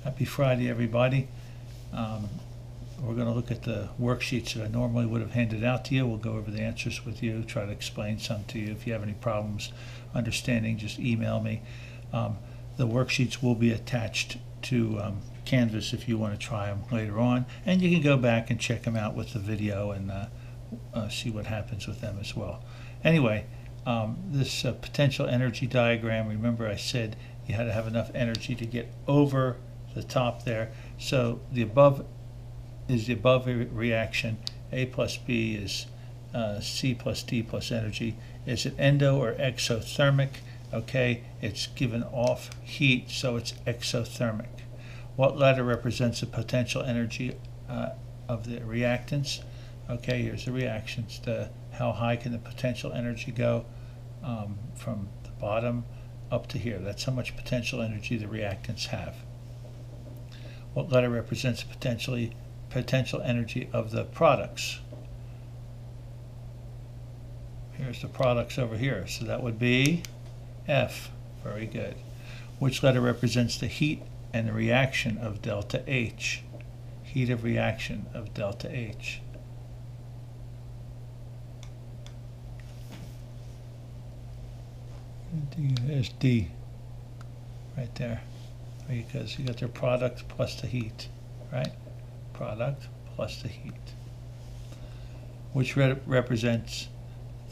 Happy Friday, everybody. We're going to look at the worksheets that I normally would have handed out to you. We'll go over the answers with you, try to explain some to you. If you have any problems understanding, just email me. The worksheets will be attached to Canvas if you want to try them later on. And you can go back and check them out with the video and see what happens with them as well. Anyway, this potential energy diagram, remember I said you had to have enough energy to get over the top there. So the above is the above reaction. A plus B is C plus D plus energy. Is it endo or exothermic? Okay, it's given off heat, so it's exothermic. What letter represents the potential energy of the reactants? Okay, here's the reactions. How high can the potential energy go from the bottom up to here? That's how much potential energy the reactants have. What letter represents potential energy of the products? Here's the products over here, so that would be F. Very good. Which letter represents the heat and the reaction of delta H? Heat of reaction of delta H. There's D right there, because you got their product plus the heat, right? Product plus the heat. Which represents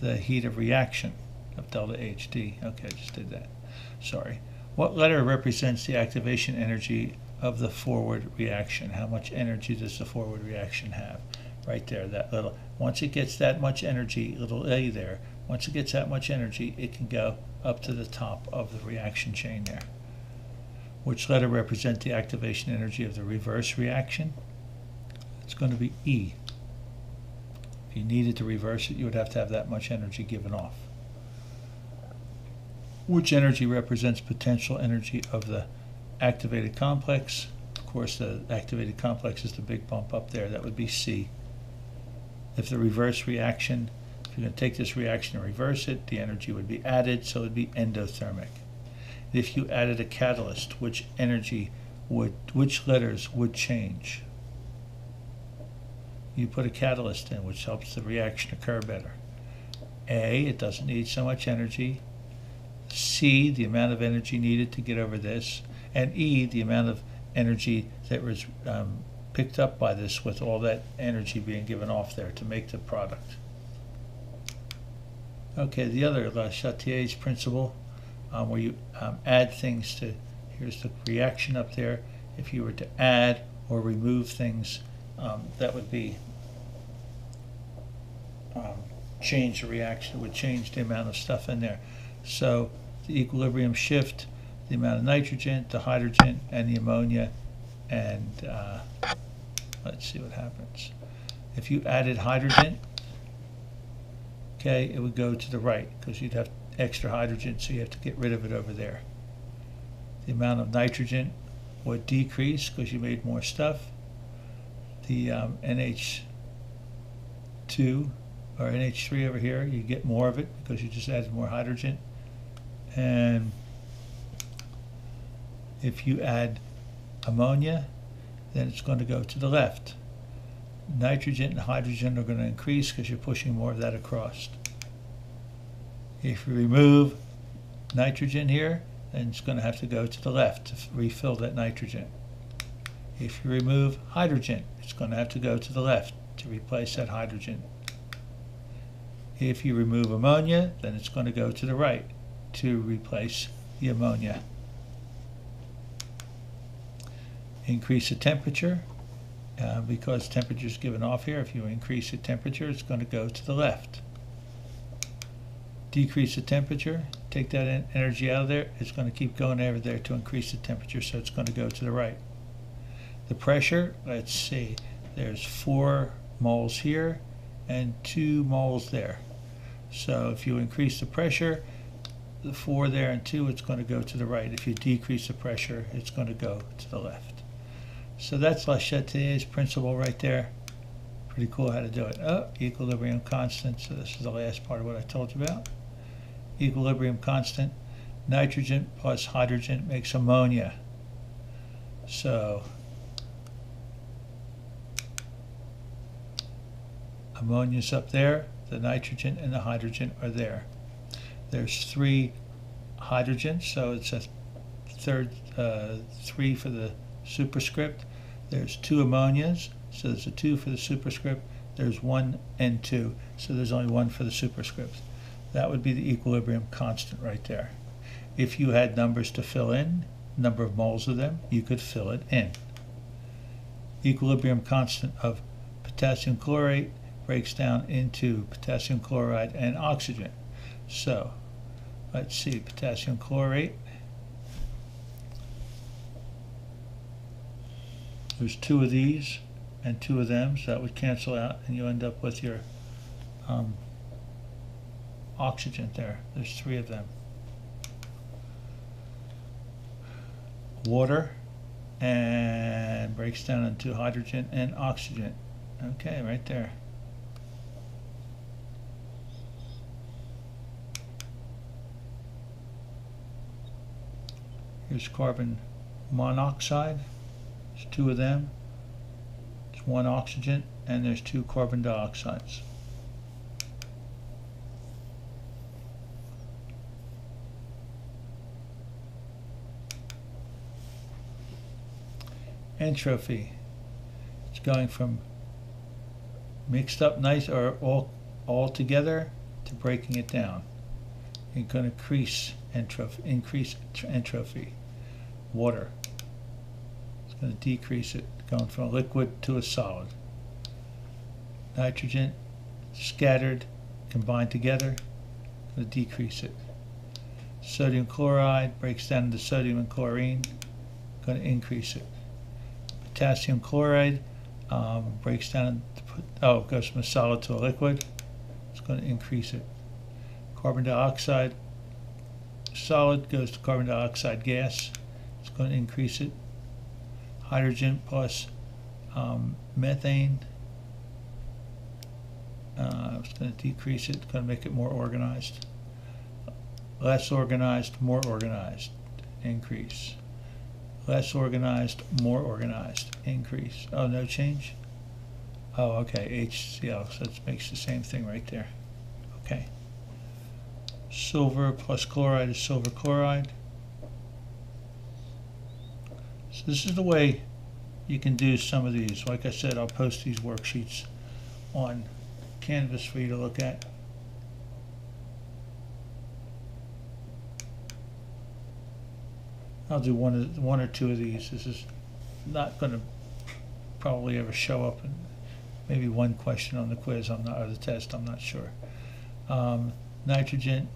the heat of reaction of delta H? D. Okay, I just did that. Sorry. What letter represents the activation energy of the forward reaction? How much energy does the forward reaction have? Right there, that little. Once it gets that much energy, little a there, once it gets that much energy, it can go up to the top of the reaction chain there. Which letter represents the activation energy of the reverse reaction? It's going to be E. If you needed to reverse it, you would have to have that much energy given off. Which energy represents potential energy of the activated complex? Of course, the activated complex is the big bump up there. That would be C. If the reverse reaction, if you're going to take this reaction and reverse it, the energy would be added, so it would be endothermic. If you added a catalyst, which letters would change? You put a catalyst in, which helps the reaction occur better. A, it doesn't need so much energy. C, the amount of energy needed to get over this. And E, the amount of energy that was picked up by this, with all that energy being given off there to make the product. Okay, the other Le Chatelier's principle, where you add things to, here's the reaction up there. If you were to add or remove things, that would be change the reaction. It would change the amount of stuff in there. So the equilibrium shift, the amount of nitrogen, the hydrogen, and the ammonia, and let's see what happens. If you added hydrogen, okay, it would go to the right because you'd have extra hydrogen, so you have to get rid of it over there. The amount of nitrogen would decrease because you made more stuff. The NH2 or NH3 over here, you get more of it because you just added more hydrogen. And if you add ammonia, then it's going to go to the left. Nitrogen and hydrogen are going to increase because you're pushing more of that across. If you remove nitrogen here, then it's going to have to go to the left to refill that nitrogen. If you remove hydrogen, it's going to have to go to the left to replace that hydrogen. If you remove ammonia, then it's going to go to the right to replace the ammonia. Increase the temperature, because temperature is given off here. If you increase the temperature, it's going to go to the left. Decrease the temperature, take that energy out of there, it's going to keep going over there to increase the temperature, so it's going to go to the right. The pressure, let's see, there's 4 moles here and 2 moles there. So if you increase the pressure, the 4 there and 2, it's going to go to the right. If you decrease the pressure, it's going to go to the left. So that's Le Chatelier's principle right there. Pretty cool how to do it. Oh, equilibrium constant. So this is the last part of what I told you about. Equilibrium constant. Nitrogen plus hydrogen makes ammonia. So ammonia's up there, the nitrogen and the hydrogen are there. There's 3 hydrogens, so it's a third 3 for the superscript. There's 2 ammonias, so there's a 2 for the superscript. There's 1 and 2, so there's only 1 for the superscript. That would be the equilibrium constant right there. If you had numbers to fill in, number of moles of them, you could fill it in. Equilibrium constant of potassium chlorate breaks down into potassium chloride and oxygen. So let's see, potassium chlorate. There's 2 of these and 2 of them, so that would cancel out, and you end up with your oxygen there. There's 3 of them. Water, and breaks down into hydrogen and oxygen. Okay, right there. Here's carbon monoxide. There's 2 of them. There's 1 oxygen, and there's 2 carbon dioxides. Entropy. It's going from mixed up nice or all together to breaking it down. You're going to increase entropy. Water. It's going to decrease it, going from a liquid to a solid. Nitrogen, scattered, combined together, going to decrease it. Sodium chloride breaks down into sodium and chlorine, going to increase it. Potassium chloride breaks down, goes from a solid to a liquid. It's going to increase it. Carbon dioxide, solid goes to carbon dioxide gas. It's going to increase it. Hydrogen plus methane. It's going to decrease it. It's going to make it more organized. Less organized, more organized. Increase. Less organized, more organized, increase. Oh, no change? Oh, okay, HCl, so it makes the same thing right there. Okay. Silver plus chloride is silver chloride. So this is the way you can do some of these. Like I said, I'll post these worksheets on Canvas for you to look at. I'll do one or 2 of these. This is not going to probably ever show up, and maybe 1 question on the quiz. Or the test. I'm not sure. Nitrogen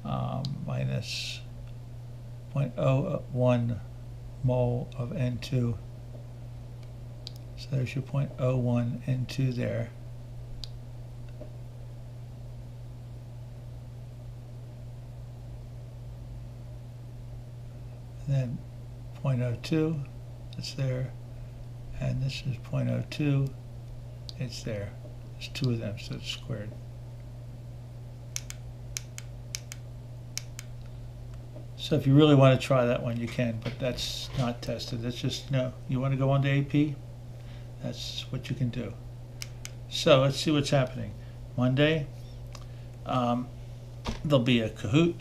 minus 0.01 mole of N2. So there's your 0.01 N2 there. Then 0.02, it's there, and this is 0.02, it's there. There's 2 of them, so it's squared. So if you really want to try that one, you can, but that's not tested. That's just, you want to go on to AP, that's what you can do. So let's see what's happening. Monday, there'll be a Kahoot.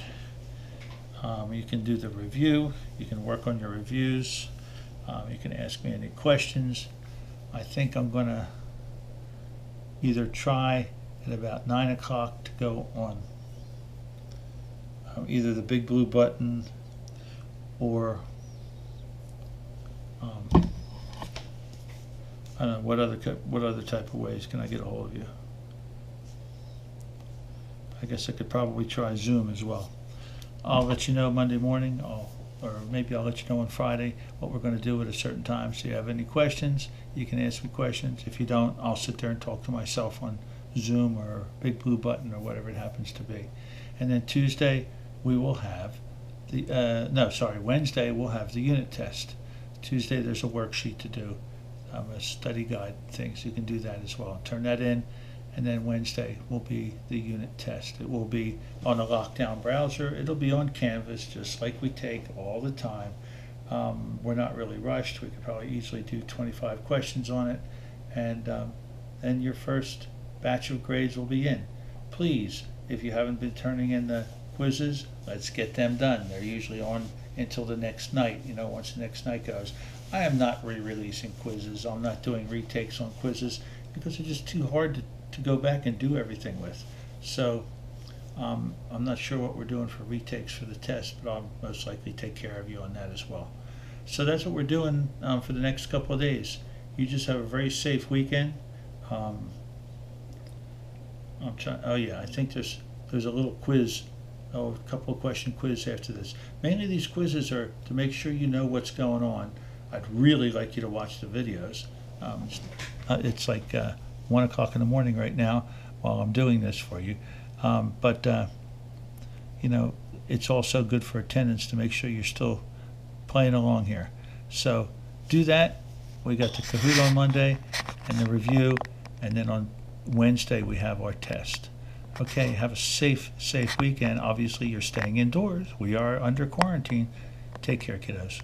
You can do the review. You can work on your reviews. You can ask me any questions. I think I'm going to either try at about 9 o'clock to go on either the big blue button or I don't know what other type of ways can I get a hold of you. I guess I could probably try Zoom as well. I'll let you know Monday morning, or maybe I'll let you know on Friday what we're going to do at a certain time. So if you have any questions, you can ask me questions. If you don't, I'll sit there and talk to myself on Zoom or Big Blue Button or whatever it happens to be. And then Tuesday, we will have Wednesday, we'll have the unit test. Tuesday, there's a worksheet to do, a study guide thing, so you can do that as well. Turn that in. And then Wednesday will be the unit test. It will be on a lockdown browser. It'll be on Canvas, just like we take all the time. We're not really rushed. We could probably easily do 25 questions on it, and then your first batch of grades will be in. Please, if you haven't been turning in the quizzes, let's get them done. They're usually on until the next night, once the next night goes. I am not re-releasing quizzes. I'm not doing retakes on quizzes because they're just too hard to go back and do everything with. So I'm not sure what we're doing for retakes for the test, but I'll most likely take care of you on that as well. So that's what we're doing for the next couple of days. You just have a very safe weekend. I'm trying. Oh yeah, I think there's a little quiz. A couple of question quiz after this. Mainly these quizzes are to make sure you know what's going on. I'd really like you to watch the videos. It's like 1 o'clock in the morning right now while I'm doing this for you. But it's also good for attendance to make sure you're still playing along here. So do that. We got the Kahoot on Monday and the review, and then on Wednesday we have our test. Okay, have a safe weekend. Obviously you're staying indoors. We are under quarantine. Take care, kiddos.